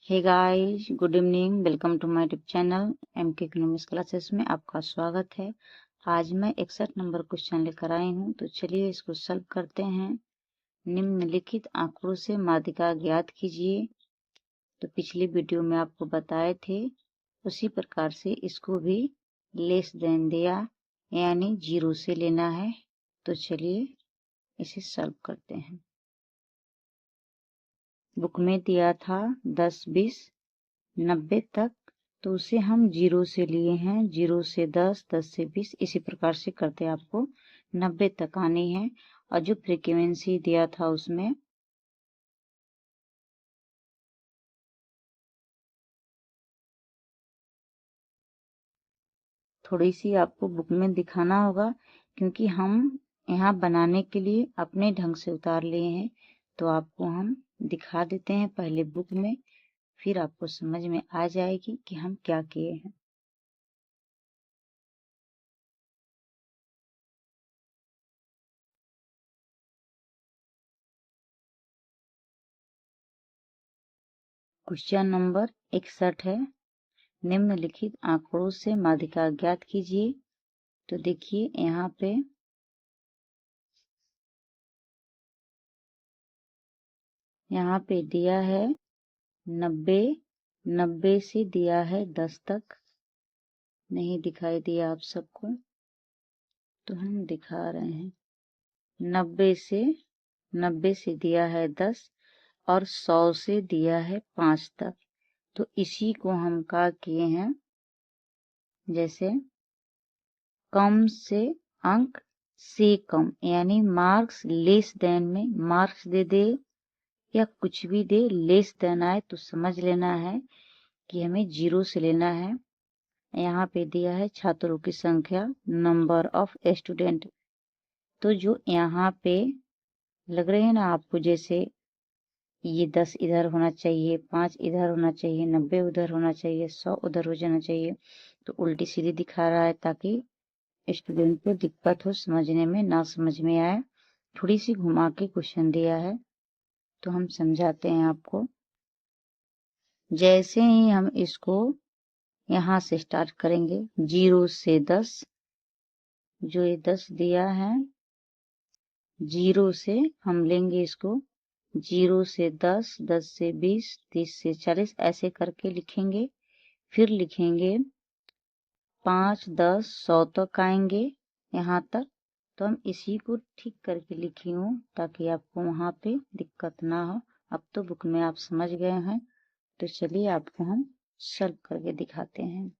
Hey guys, good evening. Welcome to my YouTube channel MK economics classes में आपका स्वागत है। आज मैं 61 नंबर क्वेश्चन लेकर आई हूँ, तो चलिए इसको सॉल्व करते हैं। निम्नलिखित आंकड़ों से माध्यिका ज्ञात कीजिए। तो पिछली वीडियो में आपको बताए थे, उसी प्रकार से इसको भी लेस देन दिया यानी 0 से लेना है। तो चलिए इसे सॉल्व करते हैं। बुक में दिया था 10, 20, 90 तक, तो उसे हम 0 से लिए हैं। 0 से 10, 10 से 20, इसी प्रकार से करते आपको 90 तक आनी है। और जो फ्रीक्वेंसी दिया था उसमें थोड़ी सी आपको बुक में दिखाना होगा, क्योंकि हम यहाँ बनाने के लिए अपने ढंग से उतार लिए हैं। तो आपको हम दिखा देते हैं पहले बुक में, फिर आपको समझ में आ जाएगी कि हम क्या किए हैं। क्वेश्चन नंबर 61 है, निम्नलिखित आंकड़ों से माध्यिका ज्ञात कीजिए। तो देखिए यहाँ पे दिया है 90, 90 से दिया है 10 तक। नहीं दिखाई दिया आप सबको, तो हम दिखा रहे हैं। 90 से दिया है 10 और 100 से दिया है 5 तक। तो इसी को हम क्या किए हैं, जैसे कम से अंक से कम यानी मार्क्स लेस देन में मार्क्स दे दे या कुछ भी दे, लेस देन आए तो समझ लेना है कि हमें 0 से लेना है। यहाँ पे दिया है छात्रों की संख्या, नंबर ऑफ स्टूडेंट। तो जो यहाँ पे लग रहे हैं ना आपको, जैसे ये 10 इधर होना चाहिए, 5 इधर होना चाहिए, 90 उधर होना चाहिए, 100 उधर हो जाना चाहिए, तो उल्टी सीधी दिखा रहा है ताकि स्टूडेंट को दिक्कत हो समझने में, ना समझ में आए। थोड़ी सी घुमा के क्वेश्चन दिया है, तो हम समझाते हैं आपको। जैसे ही हम इसको यहाँ से स्टार्ट करेंगे 0 से 10, जो ये 10 दिया है, 0 से हम लेंगे इसको 0 से 10, 10 से 20, 30 से 40, ऐसे करके लिखेंगे। फिर लिखेंगे 5, 10, 100 तक आएंगे यहाँ तक। तो हम इसी को ठीक करके लिखी हूँ ताकि आपको वहाँ पे दिक्कत ना हो। अब तो बुक में आप समझ गए हैं, तो चलिए आपको हम सॉल्व करके दिखाते हैं।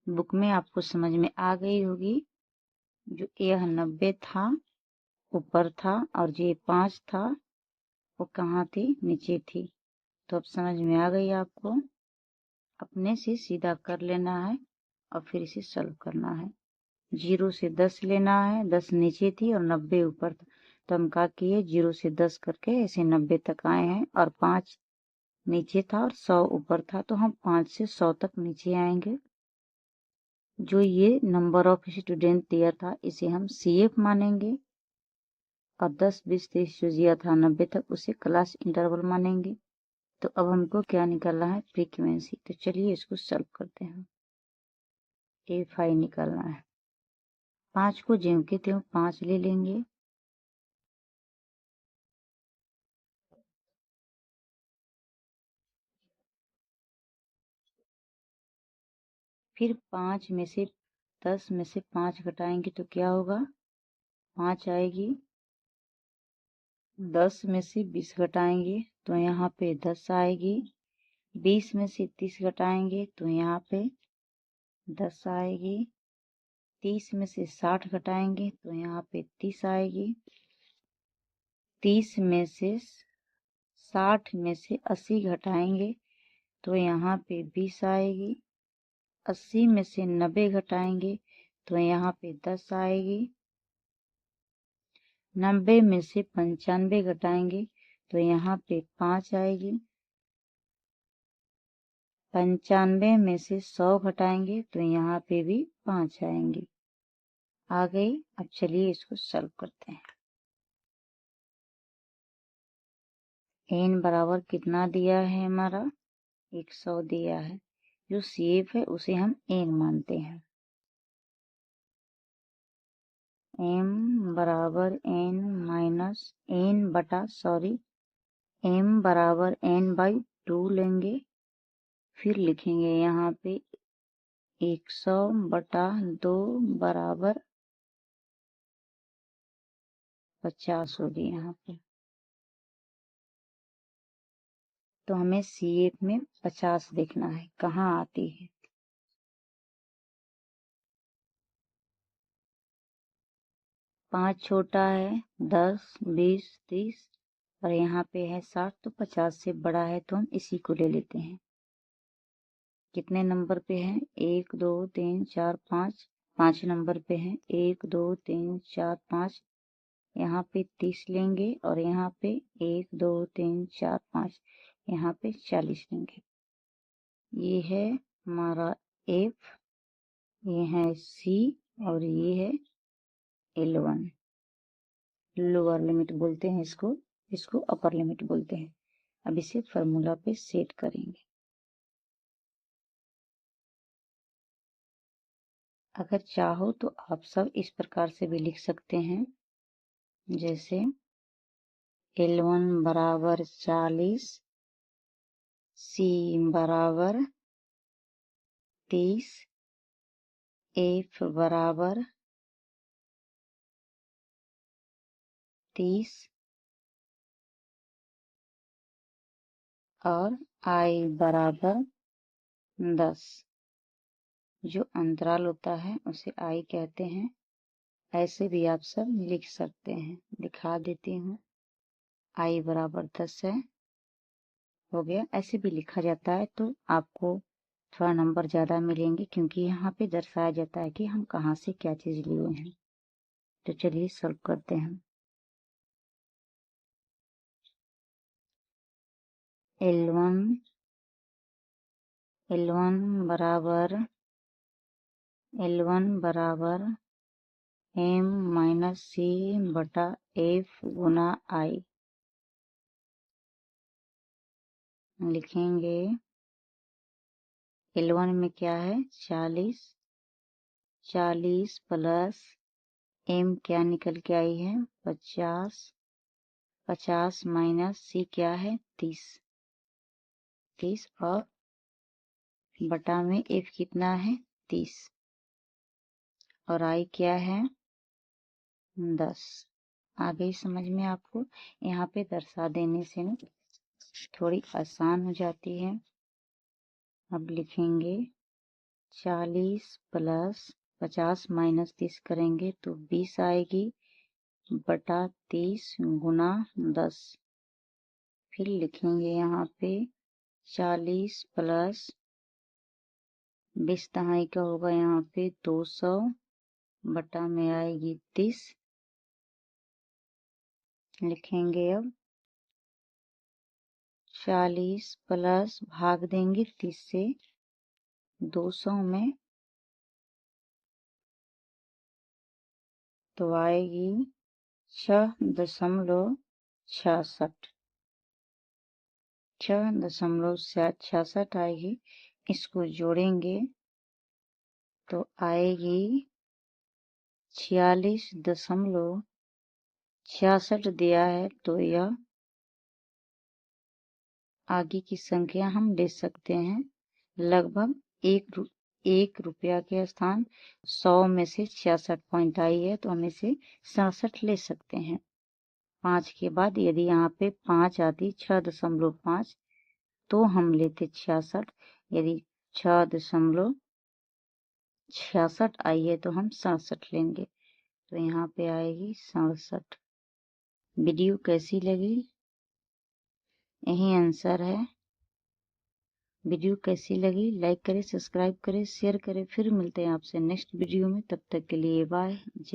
बुक में आपको समझ में आ गई होगी। जो यह 90 था ऊपर था, और जो 5 था वो कहाँ थी, नीचे थी। तो अब समझ में आ गई आपको। अपने से सीधा कर लेना है और फिर इसे सॉल्व करना है। 0 से 10 लेना है, 10 नीचे थी और 90 ऊपर था। तो हम क्या किए, 0 से 10 करके ऐसे 90 तक आए हैं, और 5 नीचे था और 100 ऊपर था, तो हम 5 से 100 तक नीचे आएंगे। जो ये नंबर ऑफ स्टूडेंट दिया था इसे हम CF मानेंगे, और 10, 20, 30 जो दिया था 90 तक उसे क्लास इंटरवल मानेंगे। तो अब हमको क्या निकालना है, फ्रीक्वेंसी। तो चलिए इसको सॉल्व करते हैं। A5 निकालना है। 5 को ज्यों के त्यों 5 ले लेंगे, फिर 5 में से 10 में से 5 घटाएंगे तो क्या होगा, 5 आएगी। 10 में से 20 घटाएंगे तो यहाँ पे 10 आएगी। 20 में से 30 घटाएंगे तो यहाँ पे 10 आएगी। 30 में से 60 घटाएंगे तो यहाँ पे 30 आएगी। 30 में से 60 में से 80 घटाएंगे तो यहाँ पे 20 आएगी। 80 में से 90 घटाएंगे तो यहाँ पे 10 आएगी। 90 में से 95 घटाएंगे तो यहाँ पे 5 आएगी। 95 में से 100 घटाएंगे तो यहाँ पे भी 5 आएंगे। आ गई। अब चलिए इसको सॉल्व करते हैं। n बराबर कितना दिया है हमारा, 100 दिया है। जो CF है उसे हम n मानते हैं। m बराबर n माइनस n बटा m बराबर n/2 लेंगे। फिर लिखेंगे यहाँ पे 100/2 बराबर 50 होगी यहाँ पे। तो हमें CF में 50 देखना है, कहाँ आती है। पाँच छोटा है, 10, 20, 30 और यहाँ पे है 60, तो 50 से बड़ा है तो हम इसी को ले लेते हैं। कितने नंबर पे है, 1 2 3 4 5, 5 नंबर पे है। 1 2 3 4 5, यहाँ पे 30 लेंगे और यहाँ पे 1 2 3 4 5, यहाँ पे 40 लेंगे। ये है हमारा F, ये है C और ये है L1। लोअर लिमिट बोलते हैं इसको अपर लिमिट बोलते हैं। अब इसे फॉर्मूला पे सेट करेंगे। अगर चाहो तो आप सब इस प्रकार से भी लिख सकते हैं, जैसे L1 बराबर 40, C बराबर 30, F बराबर 30 और I बराबर 10। जो अंतराल होता है उसे I कहते हैं। ऐसे भी आप सब लिख सकते हैं, दिखा देती हूँ। I बराबर 10 है, हो गया। ऐसे भी लिखा जाता है तो आपको थोड़ा नंबर ज़्यादा मिलेंगे, क्योंकि यहाँ पे दर्शाया जाता है कि हम कहाँ से क्या चीज़ लिए हैं। तो चलिए सॉल्व करते हैं। L1 बराबर m माइनस C बटा F गुना I लिखेंगे। L1 में क्या है, 40, 40 प्लस m क्या निकल के आई है, 50, 50 माइनस C क्या है, 30 और बटा में F कितना है, 30 और I क्या है, 10। आ गई समझ में आपको। यहाँ पे दर्शा देने से ना थोड़ी आसान हो जाती है। अब लिखेंगे 40 प्लस 50 माइनस 30 करेंगे तो 20 आएगी, बटा 30 गुना 10। फिर लिखेंगे यहाँ पे 40 प्लस 20 दहाई का होगा यहाँ पे 200, बटा में आएगी 30। लिखेंगे अब 40 प्लस भाग देंगे 30 से 200 में, तो आएगी 6.66, 6.66 आएगी। इसको जोड़ेंगे तो आएगी 46.66 दिया है, तो यह आगे की संख्या हम ले सकते हैं। लगभग 1 रुपया के स्थान 100 में से 66 पॉइंट आई है, तो हम इसे 67 ले सकते हैं। 5 के बाद यदि यहाँ पे 5 आती 6.5 तो हम लेते 66। यदि 6.66 आई है तो हम 67 लेंगे, तो यहाँ पे आएगी 67। वीडियो कैसी लगी, यही आंसर है। वीडियो कैसी लगी लाइक करें, सब्सक्राइब करें, शेयर करें। फिर मिलते हैं आपसे नेक्स्ट वीडियो में, तब तक के लिए बाय। जय